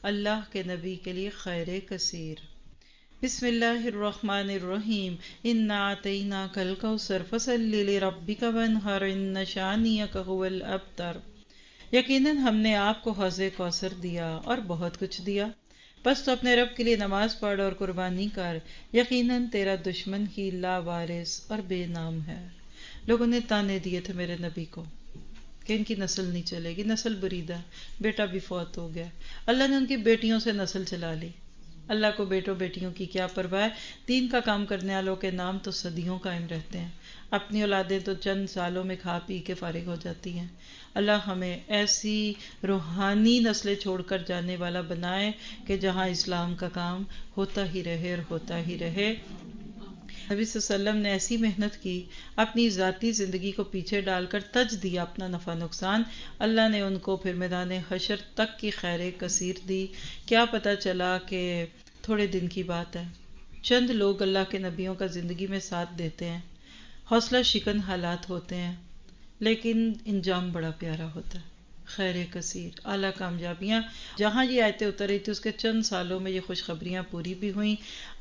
اللہ کے نبی کے لیے خیر کثیر۔ بسم اللہ الرحمن الرحیم، انا اعطیناک الکوثر فصل لربک وانحر ان شانئک هو الابتر۔ یقیناً ہم نے آپ کو حوض کوثر دیا اور بہت کچھ دیا، بس تو اپنے رب کے لیے نماز پڑھ اور قربانی کر، یقیناً تیرا دشمن ہی لا وارث اور بے نام ہے۔ لوگوں نے تانے دیے تھے میرے نبی کو کہ ان کی نسل نہیں چلے گی، نسل بریدہ، بیٹا بھی فوت ہو گیا۔ اللہ نے ان کی بیٹیوں سے نسل چلا لی۔ اللہ کو بیٹوں بیٹیوں کی کیا پرواہ ہے، دین کا کام کرنے والوں کے نام تو صدیوں قائم رہتے ہیں، اپنی اولادیں تو چند سالوں میں کھا پی کے فارغ ہو جاتی ہیں۔ اللہ ہمیں ایسی روحانی نسلیں چھوڑ کر جانے والا بنائے کہ جہاں اسلام کا کام ہوتا ہی رہے اور ہوتا ہی رہے۔ نبی صلی اللہ علیہ وسلم نے ایسی محنت کی، اپنی ذاتی زندگی کو پیچھے ڈال کر تج دیا اپنا نفع نقصان، اللہ نے ان کو پھر میدان حشر تک کی خیر کثیر دی۔ کیا پتہ چلا کہ تھوڑے دن کی بات ہے، چند لوگ اللہ کے نبیوں کا زندگی میں ساتھ دیتے ہیں، حوصلہ شکن حالات ہوتے ہیں، لیکن انجام بڑا پیارا ہوتا ہے، خیر کثیر، اعلیٰ کامیابیاں۔ جہاں یہ آیتیں اتر رہی تھی اس کے چند سالوں میں یہ خوشخبریاں پوری بھی ہوئیں۔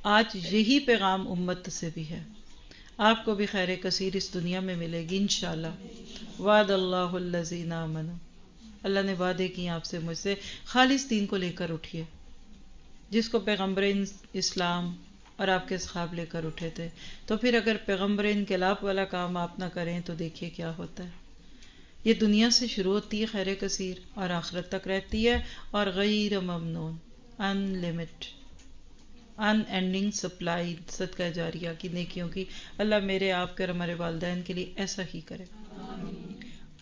آج یہی پیغام امت سے بھی ہے، آپ کو بھی خیر کثیر اس دنیا میں ملے گی انشاءاللہ۔ وعد اللہ الذین آمنوا، اللہ نے وعدے کی آپ سے مجھ سے، خالص دین کو لے کر اٹھیے، جس کو پیغمبر اسلام اور آپ کے اصحاب لے کر اٹھے تھے۔ تو پھر اگر پیغمبر انقلاب والا کام آپ نہ کریں تو دیکھیے کیا ہوتا ہے۔ یہ دنیا سے شروع ہوتی ہے خیر کثیر اور آخرت تک رہتی ہے، اور غیر ممنون، ان لمٹ، ان اینڈنگ سپلائی، صدقہ جاریہ کی نیکیوں کی۔ اللہ میرے آپ کے اور ہمارے والدین کے لیے ایسا ہی کرے۔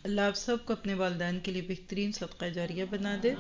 اللہ آپ سب کو اپنے والدین کے لیے بہترین صدقہ جاریہ بنا دے۔